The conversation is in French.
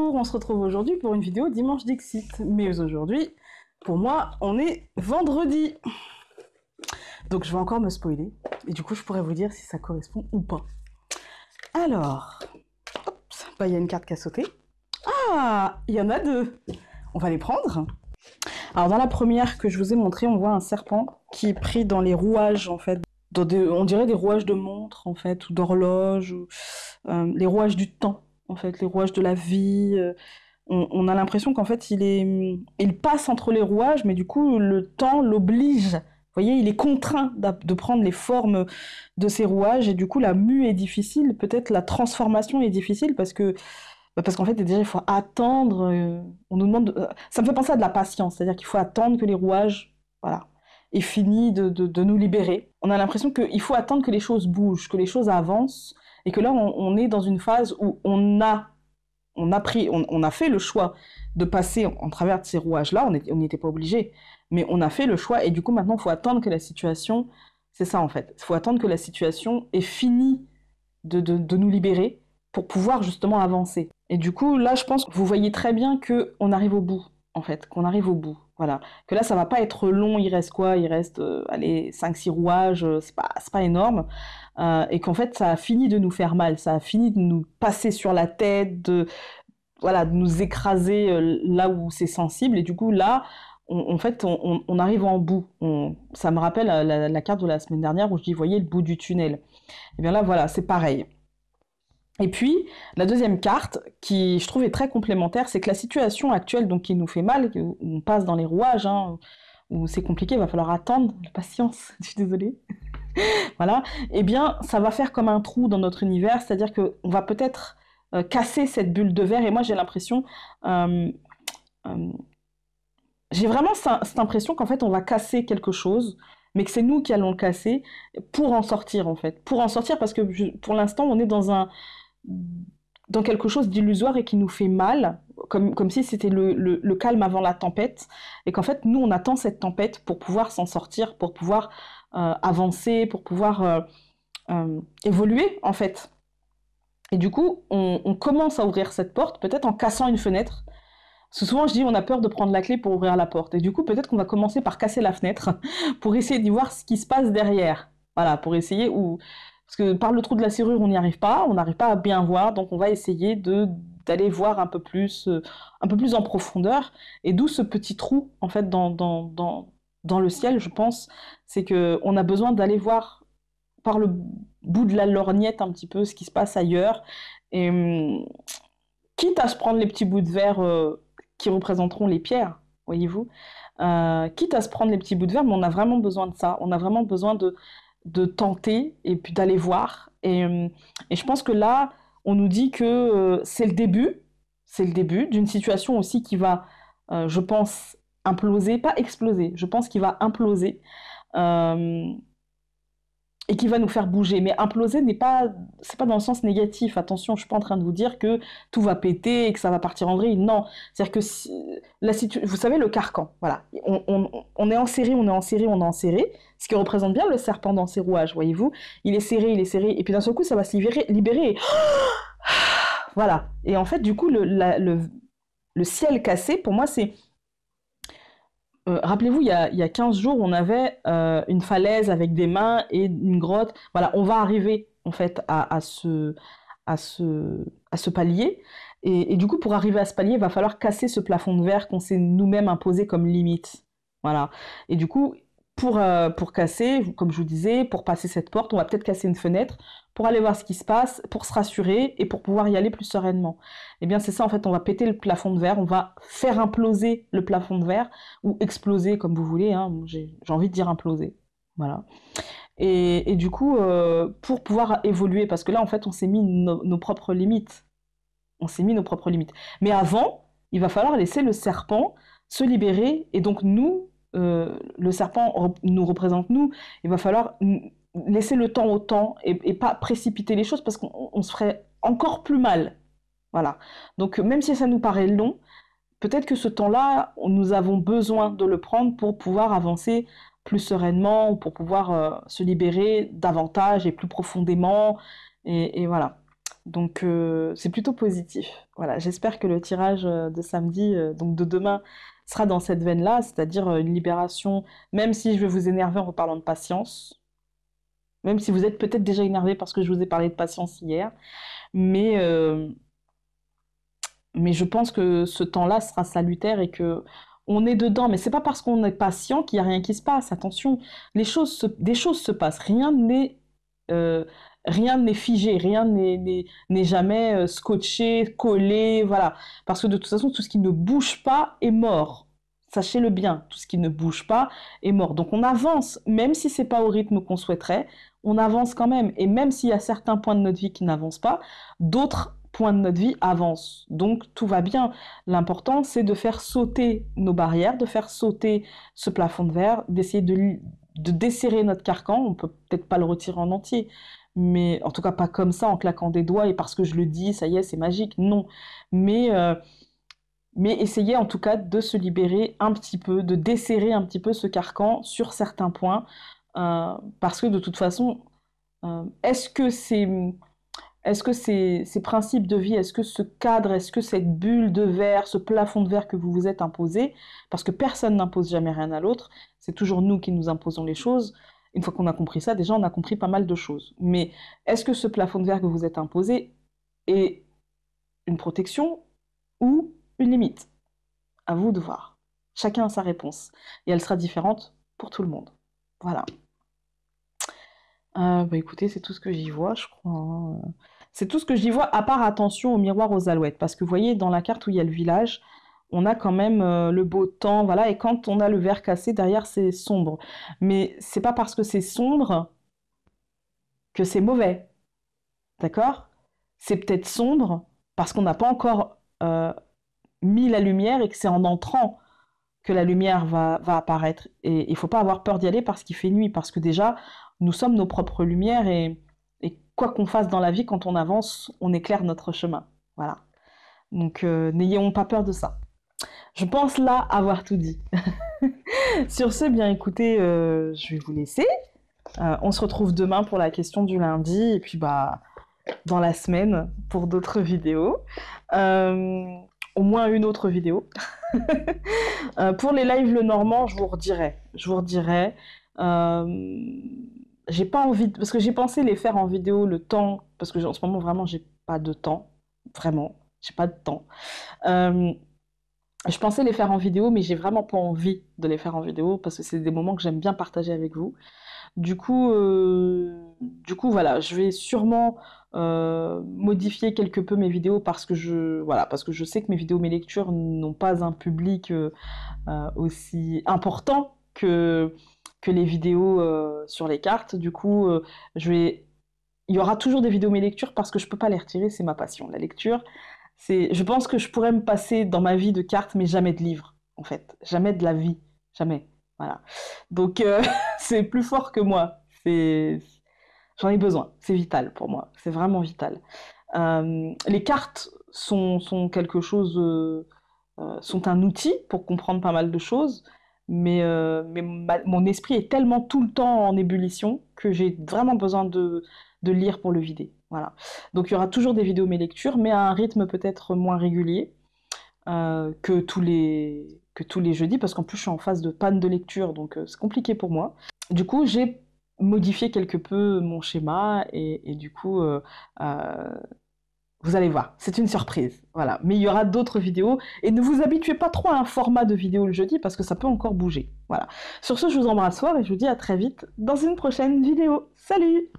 Bonjour, on se retrouve aujourd'hui pour une vidéo Dimanche Dixit. Mais aujourd'hui, pour moi, on est vendredi. Donc je vais encore me spoiler. Et du coup, je pourrais vous dire si ça correspond ou pas. Alors, hop, bah, il y a une carte qui a sauté. Ah, il y en a deux. On va les prendre. Alors dans la première que je vous ai montrée, on voit un serpent qui est pris dans les rouages, en fait. On dirait des rouages de montre, en fait, ou d'horloge, ou les rouages du temps, en fait, les rouages de la vie. On a l'impression qu'en fait, il passe entre les rouages, mais du coup, le temps l'oblige. Vous voyez, il est contraint de prendre les formes de ces rouages, et du coup, la mue est difficile, peut-être la transformation est difficile, parce qu'en fait, déjà, il faut attendre. On nous demande. Ça me fait penser à de la patience, c'est-à-dire qu'il faut attendre que les rouages, voilà, aient fini de nous libérer. On a l'impression qu'il faut attendre que les choses bougent, que les choses avancent, et que là, on est dans une phase où on a fait le choix de passer en travers de ces rouages-là. On n'y était pas obligé, mais on a fait le choix, et du coup, maintenant, il faut attendre que la situation. C'est ça, en fait. Il faut attendre que la situation ait fini de nous libérer pour pouvoir justement avancer. Et du coup, là, je pense que vous voyez très bien qu'on arrive au bout, en fait, qu'on arrive au bout. Voilà. Que là, ça va pas être long, il reste quoi? Il reste, allez, 5-6 rouages, c'est pas énorme. Et qu'en fait, ça a fini de nous faire mal, ça a fini de nous passer sur la tête, voilà, de nous écraser là où c'est sensible. Et du coup, là, en fait, on arrive en bout. Ça me rappelle la carte de la semaine dernière où je dis, voyez le bout du tunnel. Et bien là, voilà, c'est pareil. Et puis, la deuxième carte, qui je trouve est très complémentaire, c'est que la situation actuelle, donc qui nous fait mal, où on passe dans les rouages, hein, où c'est compliqué, il va falloir attendre, la patience, je suis désolée, voilà, eh bien, ça va faire comme un trou dans notre univers, c'est-à-dire qu'on va peut-être casser cette bulle de verre, et moi j'ai l'impression, euh, euh, j'ai vraiment cette impression qu'en fait on va casser quelque chose, mais que c'est nous qui allons le casser pour en sortir, en fait, pour en sortir, parce que pour l'instant on est dans quelque chose d'illusoire et qui nous fait mal, comme si c'était le calme avant la tempête, et qu'en fait, nous, on attend cette tempête pour pouvoir s'en sortir, pour pouvoir avancer, pour pouvoir évoluer, en fait. Et du coup, on commence à ouvrir cette porte, peut-être en cassant une fenêtre. Parce que souvent, je dis, on a peur de prendre la clé pour ouvrir la porte. Et du coup, peut-être qu'on va commencer par casser la fenêtre pour essayer d'y voir ce qui se passe derrière. Voilà, pour essayer, parce que par le trou de la serrure, on n'y arrive pas, on n'arrive pas à bien voir, donc on va essayer d'aller voir un peu plus en profondeur. Et d'où ce petit trou, en fait, dans le ciel, je pense, c'est qu'on a besoin d'aller voir par le bout de la lorgnette un petit peu ce qui se passe ailleurs. Et quitte à se prendre les petits bouts de verre qui représenteront les pierres, voyez-vous, quitte à se prendre les petits bouts de verre, mais on a vraiment besoin de ça. On a vraiment besoin de tenter et puis d'aller voir. Et je pense que là, on nous dit que c'est le début d'une situation aussi qui va, je pense, imploser, pas exploser, je pense qu'il va imploser. Euh, et qui va nous faire bouger. Mais imploser c'est pas dans le sens négatif. Attention, je suis pas en train de vous dire que tout va péter et que ça va partir en vrille. Non, c'est-à-dire que vous savez le carcan. Voilà, on est enserré, on est enserré, on est enserré. Ce qui représente bien le serpent dans ses rouages, voyez-vous. Il est serré, et puis d'un seul coup, ça va se libérer. Voilà. Et en fait, du coup, le ciel cassé, pour moi, c'est rappelez-vous, il y a 15 jours, on avait une falaise avec des mains et une grotte. Voilà, on va arriver en fait à ce palier. Et du coup, pour arriver à ce palier, il va falloir casser ce plafond de verre qu'on s'est nous-mêmes imposé comme limite. Voilà. Et du coup, pour casser, comme je vous disais, pour passer cette porte, on va peut-être casser une fenêtre pour aller voir ce qui se passe, pour se rassurer et pour pouvoir y aller plus sereinement. Eh bien, c'est ça, en fait, on va péter le plafond de verre, on va faire imploser le plafond de verre, ou exploser, comme vous voulez, hein. J'ai envie de dire imploser. Voilà. Et du coup, pour pouvoir évoluer, parce que là, en fait, on s'est mis nos propres limites. On s'est mis nos propres limites. Mais avant, il va falloir laisser le serpent se libérer, et donc nous, le serpent nous représente nous, il va falloir laisser le temps au temps, et pas précipiter les choses, parce qu'on se ferait encore plus mal. Voilà. Donc, même si ça nous paraît long, peut-être que ce temps-là, nous avons besoin de le prendre pour pouvoir avancer plus sereinement, ou pour pouvoir se libérer davantage et plus profondément, et voilà. Donc c'est plutôt positif. Voilà, j'espère que le tirage de samedi, donc de demain, sera dans cette veine-là, c'est-à-dire une libération, même si je vais vous énerver en vous parlant de patience, même si vous êtes peut-être déjà énervé parce que je vous ai parlé de patience hier, mais, euh, mais je pense que ce temps-là sera salutaire et que on est dedans. Mais c'est pas parce qu'on est patient qu'il n'y a rien qui se passe. Attention, des choses se passent. Euh, rien n'est figé, rien n'est jamais scotché, collé, voilà. Parce que de toute façon, tout ce qui ne bouge pas est mort. Sachez-le bien, tout ce qui ne bouge pas est mort. Donc on avance, même si c'est pas au rythme qu'on souhaiterait, on avance quand même. Et même s'il y a certains points de notre vie qui n'avancent pas, d'autres points de notre vie avancent. Donc tout va bien. L'important, c'est de faire sauter nos barrières, de faire sauter ce plafond de verre, d'essayer de desserrer notre carcan. On peut peut-être pas le retirer en entier, mais en tout cas pas comme ça, en claquant des doigts et parce que je le dis, ça y est, c'est magique. Non. Mais, euh, mais essayez en tout cas de se libérer un petit peu, de desserrer un petit peu ce carcan sur certains points, parce que de toute façon, est-ce que ces principes de vie, est-ce que ce cadre, est-ce que cette bulle de verre, ce plafond de verre que vous vous êtes imposé, parce que personne n'impose jamais rien à l'autre, c'est toujours nous qui nous imposons les choses. Une fois qu'on a compris ça, déjà on a compris pas mal de choses. Mais est-ce que ce plafond de verre que vous êtes imposé est une protection ou une limite? À vous de voir. Chacun a sa réponse. Et elle sera différente pour tout le monde. Voilà. Bah écoutez, c'est tout ce que j'y vois, je crois, hein. C'est tout ce que j'y vois, à part attention au miroir aux alouettes. Parce que vous voyez, dans la carte où il y a le village, on a quand même le beau temps, voilà. Et quand on a le verre cassé, derrière, c'est sombre. Mais c'est pas parce que c'est sombre que c'est mauvais, d'accord? C'est peut-être sombre parce qu'on n'a pas encore mis la lumière et que c'est en entrant que la lumière va apparaître. Et il ne faut pas avoir peur d'y aller parce qu'il fait nuit, parce que déjà, nous sommes nos propres lumières et quoi qu'on fasse dans la vie, quand on avance, on éclaire notre chemin. Voilà. Donc n'ayons pas peur de ça. Je pense là avoir tout dit. Sur ce, bien écoutez, je vais vous laisser. On se retrouve demain pour la question du lundi et puis bah dans la semaine pour d'autres vidéos. Au moins une autre vidéo. Pour les lives le normand, je vous redirai. J'ai pas envie parce que j'ai pensé les faire en vidéo le temps parce que en ce moment vraiment j'ai pas de temps, vraiment, j'ai pas de temps. Euh, je pensais les faire en vidéo, mais j'ai vraiment pas envie de les faire en vidéo parce que c'est des moments que j'aime bien partager avec vous. Du coup, voilà, je vais sûrement modifier quelque peu mes vidéos parce que je sais que mes vidéos, mes lectures n'ont pas un public aussi important que les vidéos sur les cartes. Du coup, il y aura toujours des vidéos mes lectures parce que je peux pas les retirer, c'est ma passion. La lecture, je pense que je pourrais me passer dans ma vie de cartes, mais jamais de livres, en fait, jamais de la vie, jamais. Voilà. Donc c'est plus fort que moi. J'en ai besoin. C'est vital pour moi. C'est vraiment vital. Les cartes sont quelque chose, sont un outil pour comprendre pas mal de choses, mais mon esprit est tellement tout le temps en ébullition que j'ai vraiment besoin de lire pour le vider. Voilà. Donc il y aura toujours des vidéos mes lectures, mais à un rythme peut-être moins régulier que tous les jeudis, parce qu'en plus je suis en phase de panne de lecture, donc c'est compliqué pour moi. Du coup, j'ai modifié quelque peu mon schéma, et du coup, vous allez voir, c'est une surprise, voilà. Mais il y aura d'autres vidéos, et ne vous habituez pas trop à un format de vidéo le jeudi, parce que ça peut encore bouger, voilà. Sur ce, je vous embrasse fort, et je vous dis à très vite dans une prochaine vidéo. Salut!